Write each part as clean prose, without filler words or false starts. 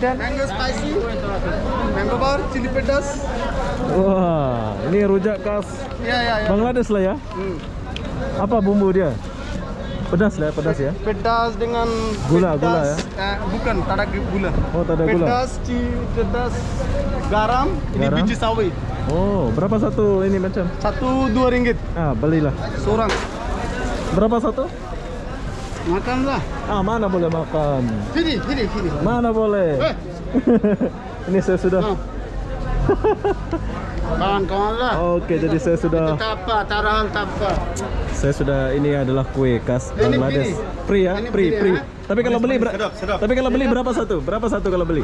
Intan? Mango spicy, mango bar, chili pedas. Wah, ini rujak khas Ya. Bangladesh lah ya. Apa bumbu dia? Pedas lah, pedas ya. Pedas dengan Gula pedas, ya? Bukan, tak ada gula. Oh, tak ada gula. Pedas, garam, ini Garam. biji sawi. Oh, berapa satu ini macam? RM1-2. Ah, belilah. Seorang. Berapa satu? Makanlah. Ah, mana boleh makan? Sini. Mana boleh? Ini saya sudah. Kawan-kawan lah. Oke, jadi saya sudah. Tapa, tarahal tapa. Saya sudah, ini adalah kue khas Ini Bangladesh. pilih. Free ya, Ini free. pilih, ya. Tapi kalau beli Sedap. Tapi kalau beli berapa satu? Berapa satu kalau beli?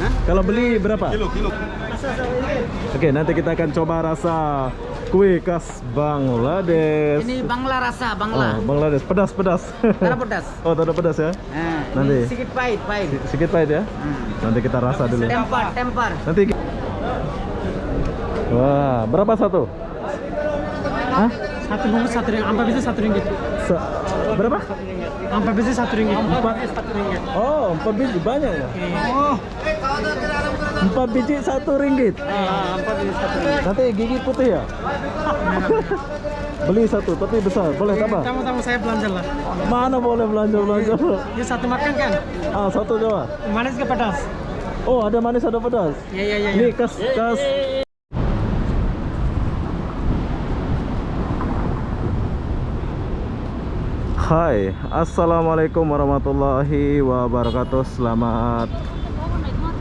Hah? Kalau beli berapa? Kilo. Oke, nanti kita akan coba rasa kue khas Bangladesh. Ini Bangla rasa, Bangla. Oh, Bangladesh pedas. Cara pedas. Oh, tak ada pedas ya? Nanti. Ini sedikit pahit. Sedikit pahit ya? Nanti kita rasa dulu. Tempar. Nanti. Wah, berapa satu? Hah? Satu bungkus RM1, ampa bisa RM1. Berapa? Ampa bisa RM1. Oh, 4 biji banyak ya? Oh, 4 biji RM1. ampa bisa RM1. Nanti gigi putih ya? Beli satu, tapi besar. Boleh tambah? Tamu-tamu saya belanja lah. Mana boleh belanja? Ya satu makan kan? Ah, satu coba. Manis ke pedas? Oh, ada manis, ada pedas. Ya. Ini khas. Hai, assalamualaikum warahmatullahi wabarakatuh. Selamat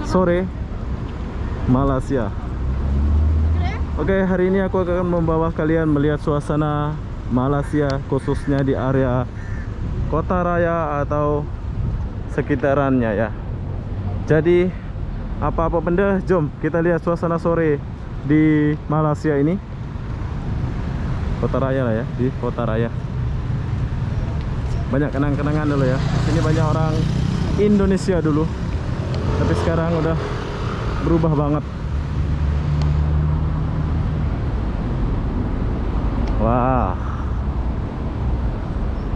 sore Malaysia. Oke, hari ini aku akan membawa kalian melihat suasana Malaysia, khususnya di area Kota Raya atau sekitarannya ya. Jadi apa-apa benda, jom kita lihat suasana sore di Malaysia ini. Kota Raya lah ya, di Kota Raya. Banyak kenang-kenangan dulu ya. Sini banyak orang Indonesia dulu, tapi sekarang udah berubah banget. Wah,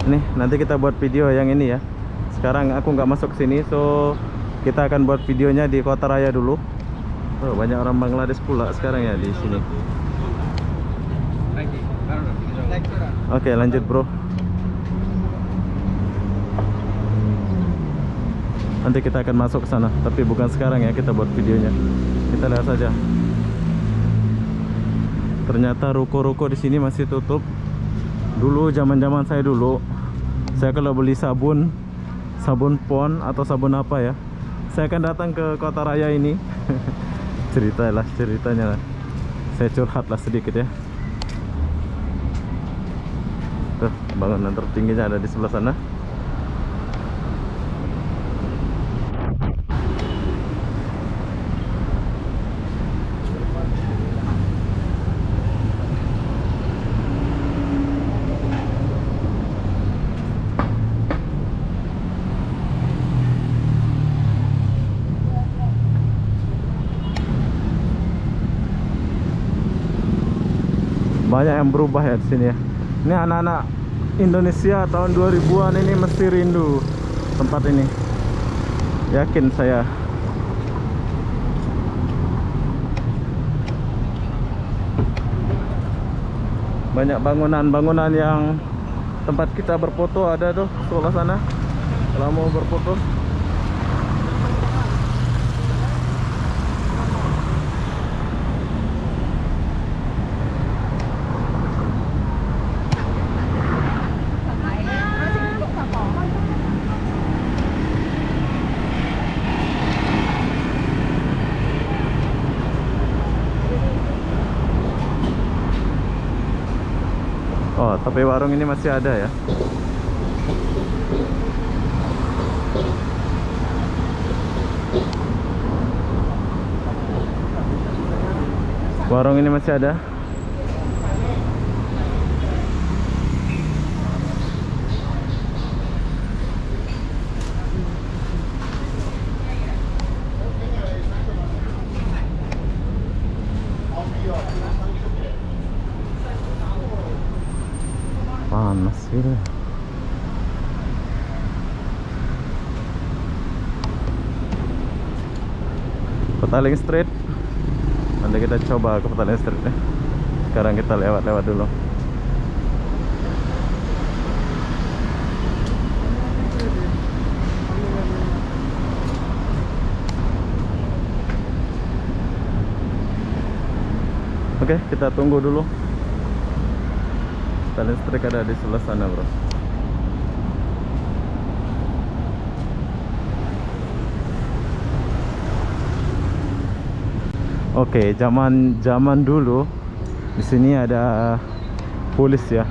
nih nanti kita buat video yang ini ya. Sekarang aku nggak masuk sini, so kita akan buat videonya di Kota Raya dulu. Oh, banyak orang Bangladesh pula sekarang ya di sini. Oke, lanjut bro. Nanti kita akan masuk ke sana, tapi bukan sekarang ya, kita buat videonya. Kita lihat saja. Ternyata ruko-ruko di sini masih tutup. Dulu zaman-zaman saya dulu, saya kalau beli sabun pon atau sabun apa ya, saya akan datang ke Kota Raya ini. ceritanya lah. Saya curhat lah sedikit ya. Tuh, bangunan tertingginya ada di sebelah sana. Banyak yang berubah ya di sini ya. Ini anak-anak Indonesia tahun 2000-an ini mesti rindu tempat ini. Yakin saya. Banyak bangunan-bangunan yang tempat kita berfoto ada tuh sebelah sana. Kalau mau berfoto. Oh, tapi warung ini masih ada ya. Warung ini masih ada. Panas gitu. Petaling Street. Nanti kita coba ke Petaling Street ya. Sekarang kita lewat-lewat dulu. Oke, kita tunggu dulu. Petaling Street ada di sebelah sana, bro. Oke, zaman dulu di sini ada polis ya.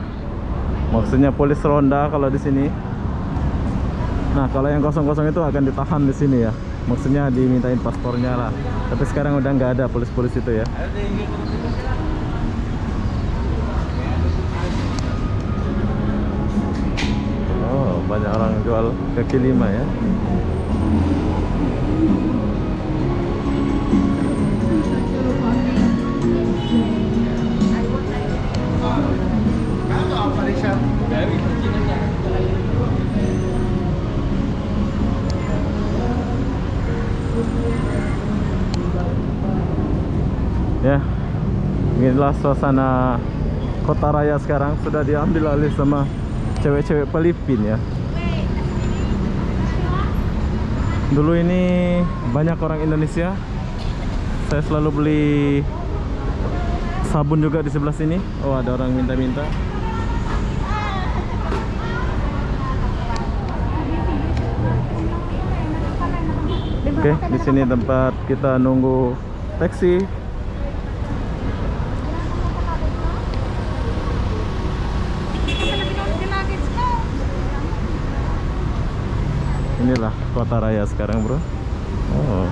Maksudnya polis ronda kalau di sini. Nah, kalau yang kosong-kosong itu akan ditahan di sini ya. Maksudnya dimintain paspornya lah. Tapi sekarang udah nggak ada polis-polis itu ya. Oh, banyak orang jual kaki lima ya. Ya, inilah suasana Kota Raya sekarang. Sudah diambil alih sama cewek-cewek Filipina ya. Dulu ini banyak orang Indonesia. Saya selalu beli sabun juga di sebelah sini. Oh, ada orang minta-minta. Oke, di sini tempat kita nunggu taksi. Inilah Kota Raya sekarang, bro. Oh.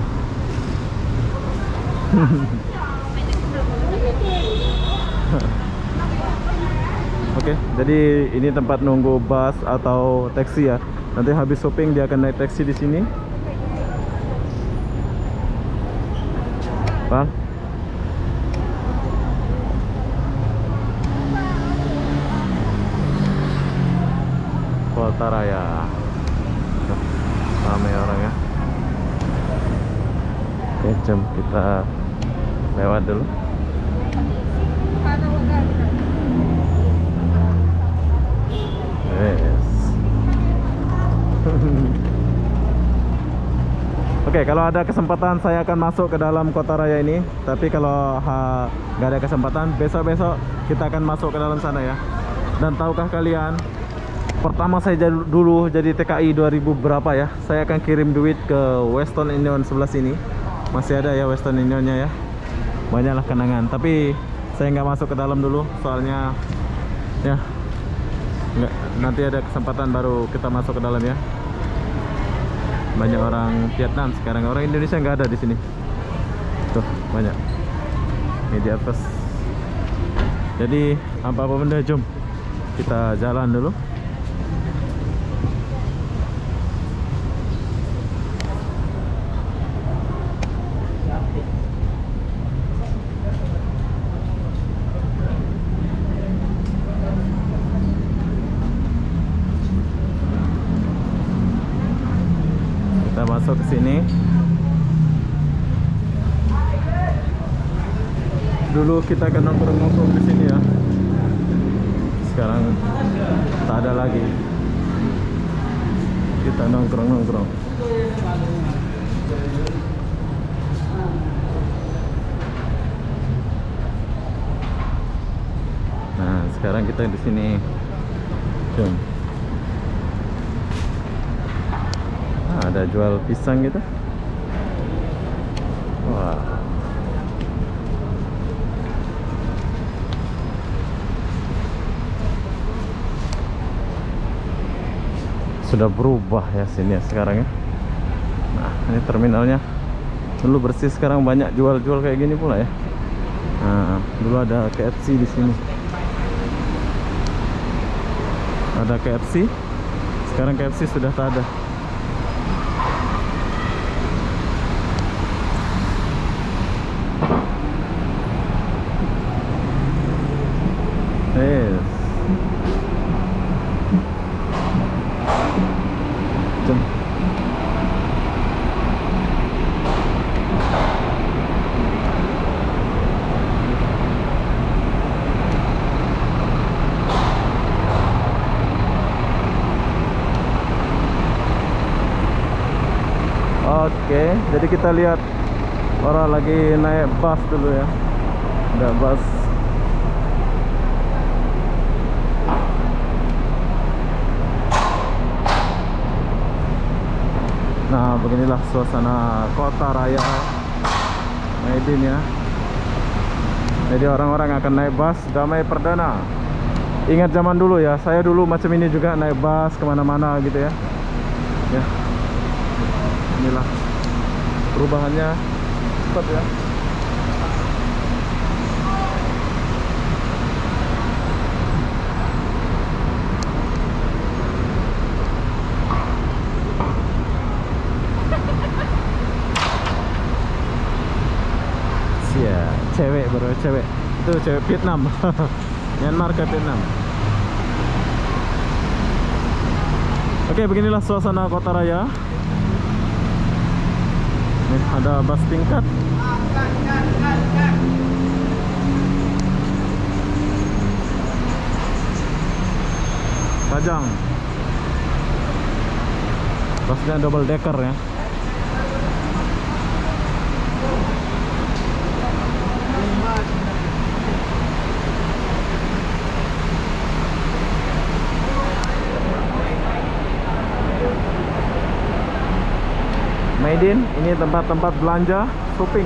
Oke, jadi ini tempat nunggu bus atau taksi ya. Nanti habis shopping dia akan naik taksi di sini. Bang. Kota Raya. Ramai orang ya. Oke, jom kita lewat dulu. Yes. Oke, kalau ada kesempatan saya akan masuk ke dalam Kota Raya ini. Tapi kalau nggak ada kesempatan, besok-besok kita akan masuk ke dalam sana ya. Dan tahukah kalian, pertama saya dulu jadi TKI 2000 berapa ya, saya akan kirim duit ke Western Union sebelah sini. Masih ada ya Western Unionnya ya. Banyaklah kenangan. Tapi saya nggak masuk ke dalam dulu, soalnya ya nggak, nanti ada kesempatan baru kita masuk ke dalam ya. Banyak orang Vietnam sekarang, orang Indonesia nggak ada di sini. Tuh banyak. Ini di atas. Jadi apa benda, jom kita jalan dulu. Kita masuk ke sini. Dulu kita kan nongkrong-nongkrong di sini ya. Sekarang tak ada lagi. Kita nongkrong-nongkrong. Nah, sekarang kita di sini. Jom. Ada jual pisang gitu. Wah. Sudah berubah ya sini ya sekarang ya. Nah, ini terminalnya. Dulu bersih, sekarang banyak jual-jual kayak gini pula ya. Nah, dulu ada KFC di sini. Ada KFC. Sekarang KFC sudah tak ada. Yes. Jom. Oke, jadi kita lihat orang lagi naik bus dulu ya. Ada bus. Nah, beginilah suasana kota raya Maiden ya. Jadi orang-orang akan naik bus Damai Perdana. Ingat zaman dulu ya, saya dulu macam ini juga naik bus kemana-mana gitu ya. Ya, inilah perubahannya cepat ya. Ya, cewek baru cewek. Itu cewek Vietnam. Myanmar ke Vietnam. Oke, beginilah suasana kota raya. Nih, ada bus tingkat. Pajang. Busnya double decker ya. Maiden, ini tempat-tempat belanja, shopping.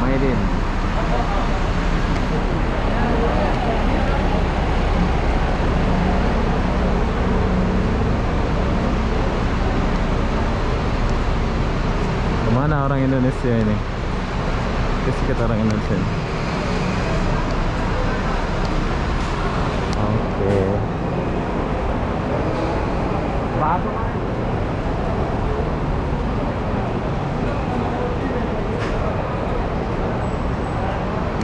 Maiden. Kemana orang Indonesia ini? Ke sekitar orang Indonesia ini. Oke.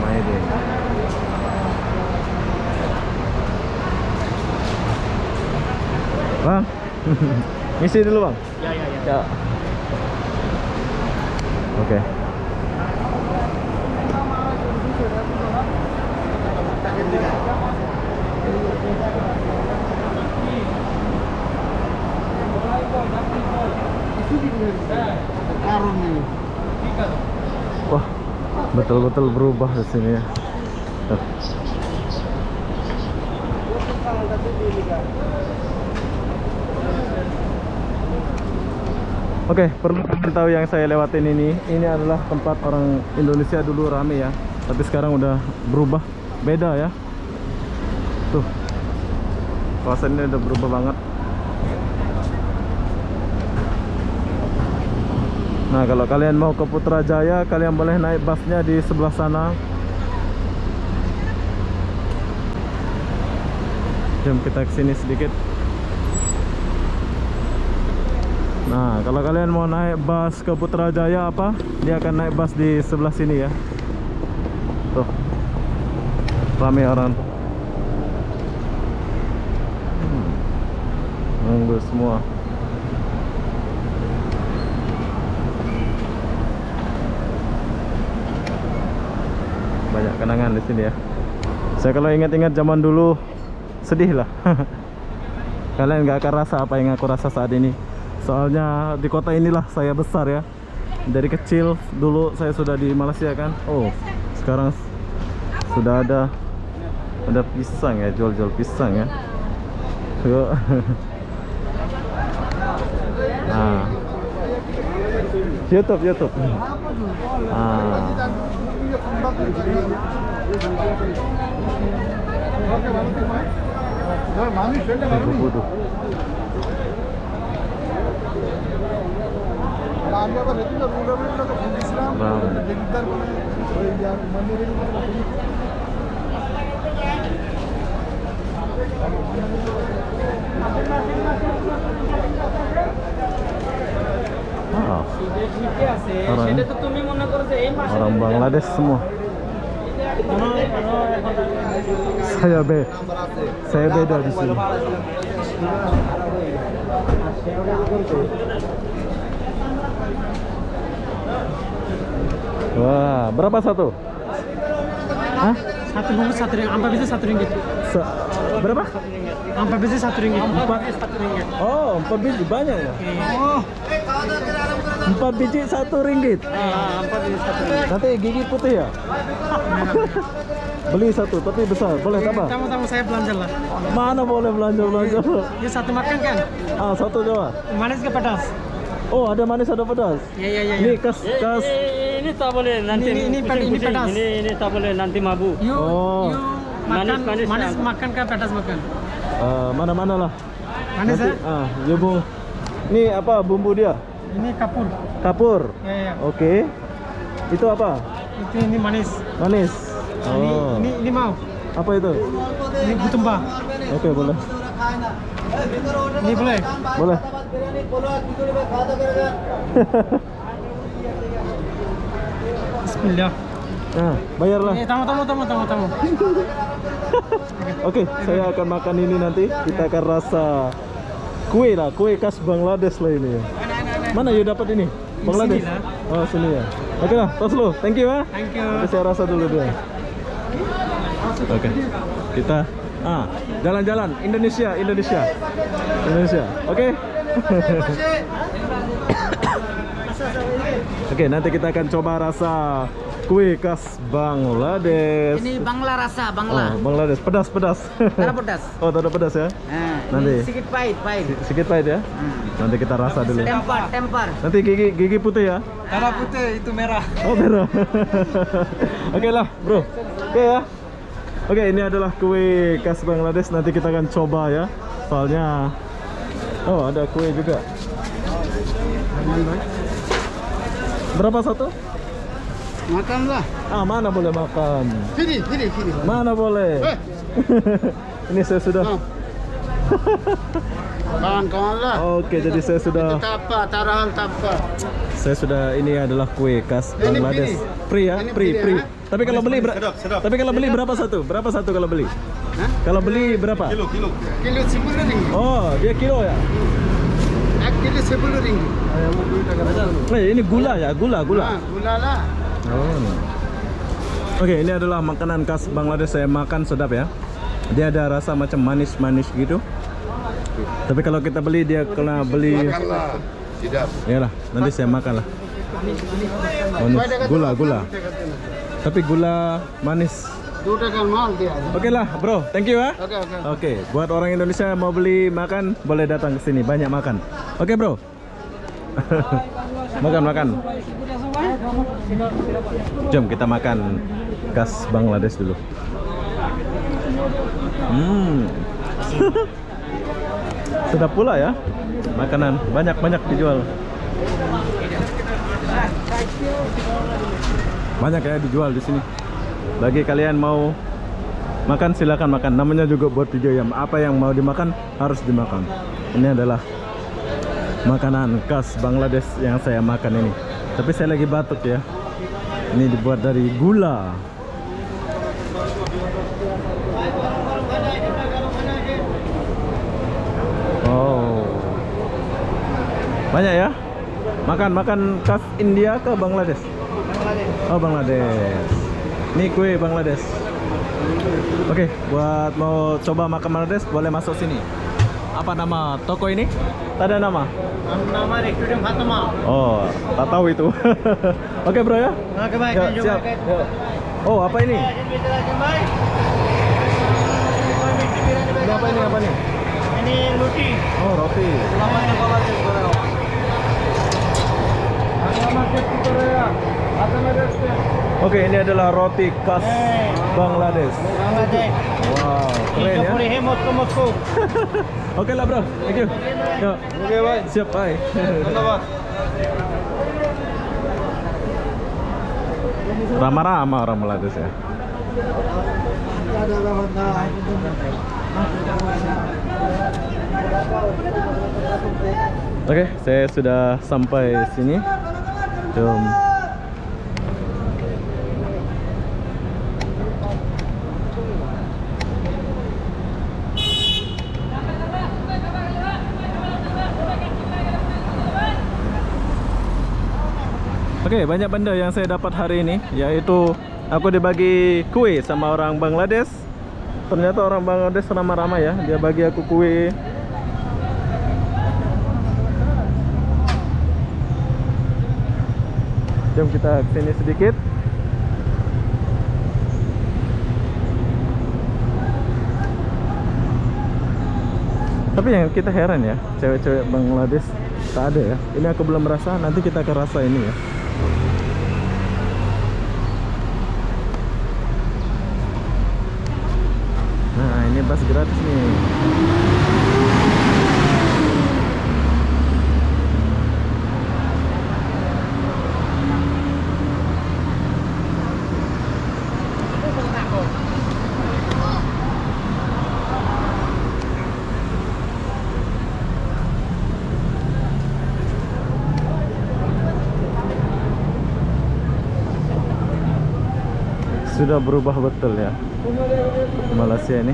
Maiden. Bang, ngisi dulu bang. Ya. Oke. Karung ini. Wah, betul-betul berubah di sini ya. Tuh. Oke, perlu kalian tahu yang saya lewatin ini adalah tempat orang Indonesia dulu rame ya, tapi sekarang udah berubah, beda ya. Tuh, kawasan ini udah berubah banget. Nah, kalau kalian mau ke Putrajaya, kalian boleh naik busnya di sebelah sana. Jom kita kesini sedikit. Nah, kalau kalian mau naik bus ke Putrajaya apa? Dia akan naik bus di sebelah sini ya. Tuh, ramai orang. Nunggu semua. Banyak kenangan di sini ya. Saya kalau ingat-ingat zaman dulu sedih lah. Kalian nggak akan rasa apa yang aku rasa saat ini. Soalnya di kota inilah saya besar ya. Dari kecil dulu saya sudah di Malaysia kan. Oh, sekarang sudah ada pisang ya, jual-jual pisang ya. Yuk. Nah, YouTube. Ah. Bodoh. Orang Bangladesh semua. Saya beda di sini. Wah, berapa satu? Hah? Satu bungkus RM1, ampa bisa RM1. Berapa? Ampa bisa RM1. Oh, 4 biji banyak ya. Oh. 4 biji 1 ringgit. 4 biji 1 ringgit. Nanti gigi putih ya? Beli satu tapi besar, boleh tambah? Tamu-tamu saya belanja lah. Mana boleh belanja? Ini satu makan kan? Ah, satu coba. Manis ke pedas? Oh, ada manis ada pedas. Iya. Ini kas. Ini tak boleh nanti. Ini pedas. Ini tak boleh nanti mabuk. You, Oh. you makan Manis manis ya. makan ke pedas makan? Mana-mana lah. Manis Nanti, ya? ya bu. Ini apa bumbu dia? Ini kapur. Kapur. Ya. Oke. Itu apa? Ini manis. Manis. Oh. Ini mau. Apa itu? Ini butumba. Oke, boleh. Ini boleh. Boleh. Bismillah. Nah, bayarlah. Ini tamu. Oke, saya akan makan ini nanti. Kita akan rasa kue lah, kue khas Bangladesh lah ini ya. Mana you dapat ini? Bangladesh. sini lah. Oh, sini ya. Oke lah, tos lu. Thank you ya. Thank you. Oke, saya rasa dulu dia. Oke. Kita jalan-jalan Indonesia. Oke. Oke, nanti kita akan coba rasa kue khas Bangladesh. Ini Bangla rasa, Bangla. Oh, Bangladesh pedas. Tara pedas. Oh, ada pedas ya? Nanti. Ini sedikit pahit. Sedikit pahit ya? Nanti kita rasa dulu. Tempar. Nanti gigi putih ya? Darah putih itu merah. Oh, merah. Oke lah, bro. Oke ya. Oke, ini adalah kue khas Bangladesh. Nanti kita akan coba ya. Soalnya ada kue juga. Berapa satu? Makanlah. Mana boleh makan? Sini. Mana boleh? Ini saya sudah. Kawan-kawan lah. Oke, jadi saya sudah. Tapa, tarahan tapa. Saya sudah, ini adalah kue khas Ini Bangladesh. Free ya? Ini Free. free, ya? Tapi kalau beli tapi kalau beli berapa satu? Berapa satu kalau beli? Hah? Kalau beli berapa? Kilo 10 ringgit. Oh, dia kilo ya? 1 kilo 10 ringgit. Ini gula ya? Gula. Gula lah. Oh. Oke, ini adalah makanan khas Bangladesh. Saya makan sedap ya. Dia ada rasa macam manis-manis gitu. Tapi kalau kita beli, dia kena beli. Makanlah. Tidak. Yalah, nanti saya makan lah. Gula. Tapi gula manis. Sudah kan mahal dia. Oke lah, bro. Thank you ya. Oke. Oke, buat orang Indonesia mau beli makan, boleh datang ke sini, banyak makan. Oke, bro. makan. Jom kita makan khas Bangladesh dulu. Sedap pula ya. Makanan banyak dijual. Banyak ya dijual di sini. Bagi kalian mau makan silakan makan. Namanya juga buat video ya. Apa yang mau dimakan harus dimakan. Ini adalah makanan khas Bangladesh yang saya makan ini. Tapi saya lagi batuk ya. Ini dibuat dari gula. Oh. Banyak ya? Makan khas India ke Bangladesh? Oh, Bangladesh. Ini kue Bangladesh. Oke, buat mau coba makan Bangladesh boleh masuk sini. Apa nama toko ini? Tak ada nama. Nama restoran Fatma. Oh, tak tahu itu. Oke, bro ya. Oke, baik. Ya, siap. Ya. Oh, apa ini? Ini apa ini? Ini roti. Oh, roti. Oke, ini adalah roti khas Bangladesh. Wow, keren ya. Moskow. Oke lah, bro. Thank you. Yuk. Oke, bye. Siap, bye. Selamat. Ramah-ramah orang Bangladesh ya. Oke, saya sudah sampai sini. Jom. Oke, banyak benda yang saya dapat hari ini, yaitu aku dibagi kue sama orang Bangladesh. Ternyata orang Bangladesh ramah-ramah ya. Dia bagi aku kue. Jom kita kesini sedikit. Tapi yang kita heran ya, cewek-cewek Bangladesh tak ada ya. Ini aku belum merasa, nanti kita akan rasa ini ya. Nah, ini bus gratis nih. Sudah berubah betul ya Malaysia ini.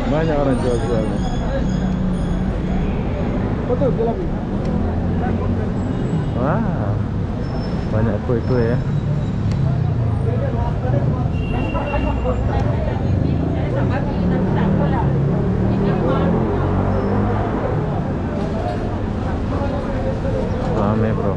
Banyak orang jual-jual. Betul, jalabi. Wah, banyak kue-kue ya. Rame bro.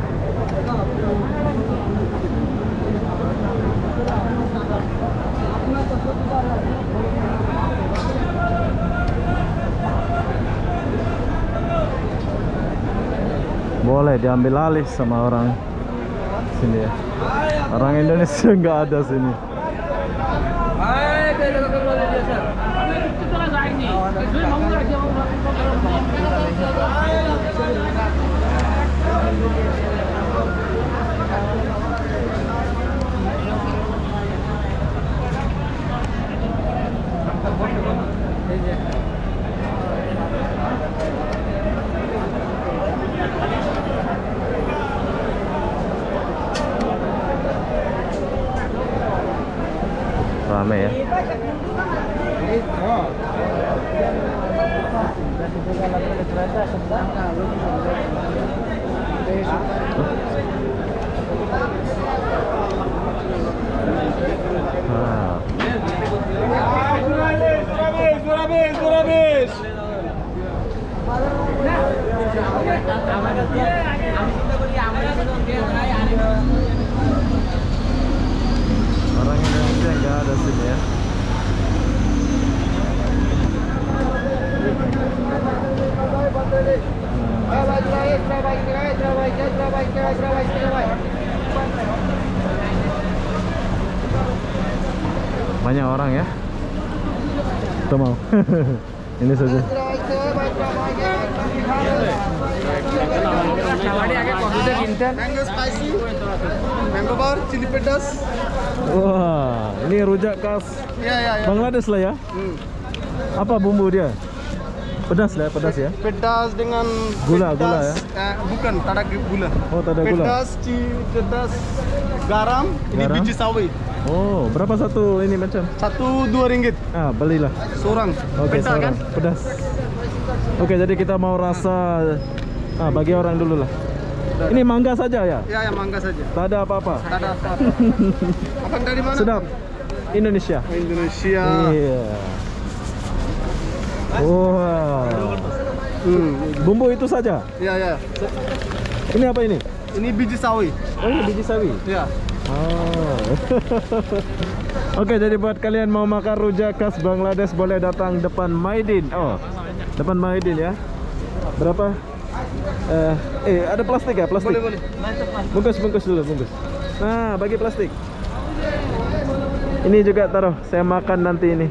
Boleh diambil alih sama orang sini ya. Orang Indonesia nggak ada sini. Rame ya. Orang Indonesia nggak ada sini ya. Banyak orang ya. Kita mau. Ini saja. Mango spicy, mango bar, chili pedas. Wah, ini rujak khas Ya. Bangladesh lah ya. Apa bumbu dia? Pedas lah, pedas ya. Pedas dengan Gula pedas, ya? Bukan, tak ada gula. Oh, tak ada gula. Pedas, garam. Ini Garam. biji sawi. Oh, berapa satu ini macam? RM1-2. Ah, belilah. Seorang. Oke, Pedas kan? seorang. Pedas. Oke, jadi kita mau rasa bagi orang dulu lah. Ini mangga saja ya? Ya, mangga saja. Tak ada apa-apa. Tak ada apa-apa. Abang dari mana? Sedap. Indonesia. Indonesia. Iya. Wow. Bumbu itu saja. Ya. Ini apa ini? Ini biji sawi. Oh, ini biji sawi. Ya. Oh. Oke, jadi buat kalian mau makan rujak khas Bangladesh boleh datang depan Maidin. Oh, depan Maidin ya. Berapa? Ada plastik ya? Plastik. Boleh. Bungkus dulu, bungkus. Nah, bagi plastik. Ini juga taruh. Saya makan nanti ini.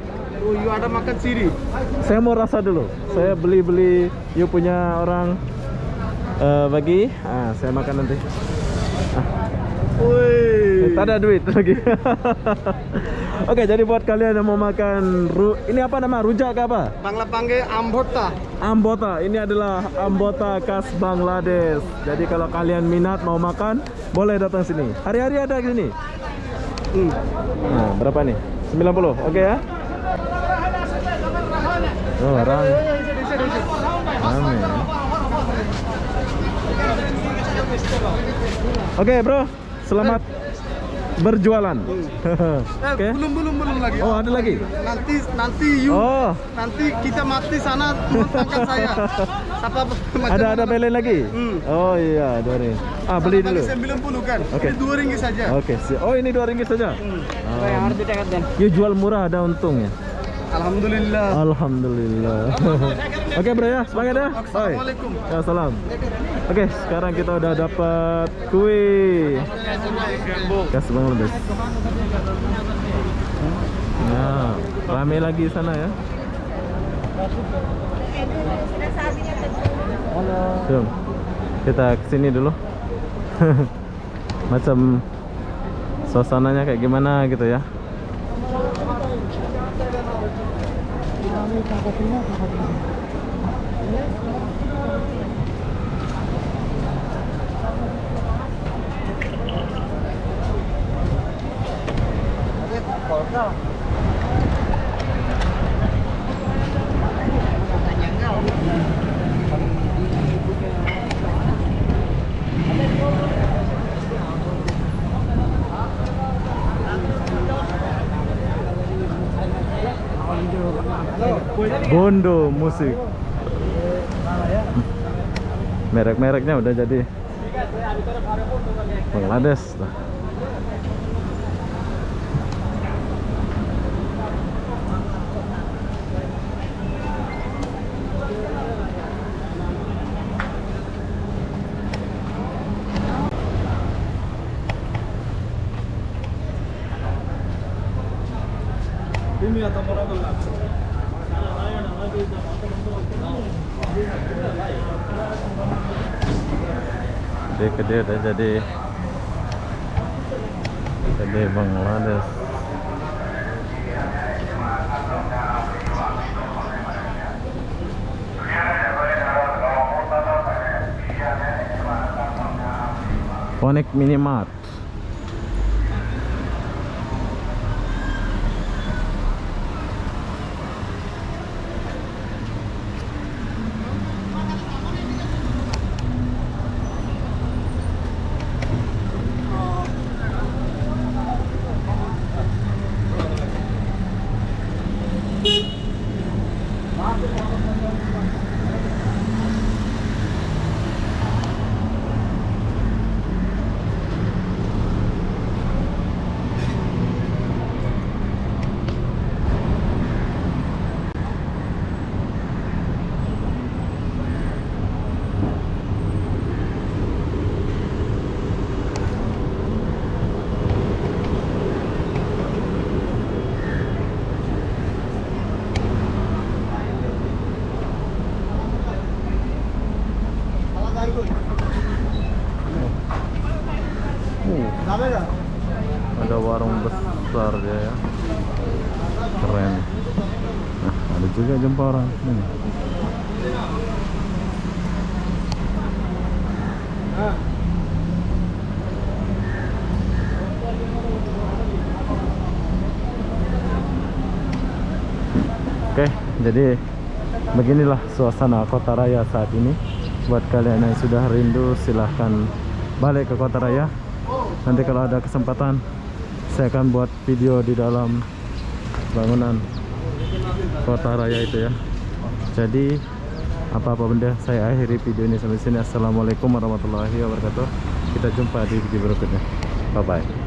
Oh, you ada makan siri. Saya mau rasa dulu. Saya beli you punya orang bagi. Saya makan nanti. Woi. Tak ada duit lagi. Oke, jadi buat kalian yang mau makan ini apa nama? Rujak ke apa? Bangla panggil ambota. Ambota. Ini adalah ambota khas Bangladesh. Jadi kalau kalian minat mau makan, boleh datang sini. Hari-hari ada di sini. Nah, berapa nih? 90. Oke ya. Oh, rame. Oke, bro. Selamat berjualan. Oke. Belum lagi. Oh, ada lagi? Nanti you Oh, nanti kita mati sana Tuhan angkat saya. Siapa macam ada belen lagi? Oh iya, 2 ringgit. Ah, beli dulu. 90 kan. Oke. Ini 2 ringgit saja. Oke, oh ini 2 ringgit saja. You jual murah ada untungnya. Alhamdulillah. Alhamdulillah. Oke, bro ya, semangat ya. Assalamualaikum. Ya, salam. Oke, sekarang kita udah dapat kue. Kasih Bangladesh. Nah, rame lagi sana ya. Jom, kita kesini dulu. Macam suasananya kayak gimana gitu ya. Bondo musik. Merek-mereknya udah jadi Bangladesh lah. Dia udah jadi Bangladesh. Connect Minimart. Ada warung besar dia ya, keren. Nah, ada juga jumpa orang ini. Oke, jadi beginilah suasana Kota Raya saat ini. Buat kalian yang sudah rindu, silahkan balik ke Kota Raya. Nanti kalau ada kesempatan, saya akan buat video di dalam bangunan Kota Raya itu ya. Jadi apa-apa benda, saya akhiri video ini sampai sini. Assalamualaikum warahmatullahi wabarakatuh. Kita jumpa di video berikutnya. Bye bye.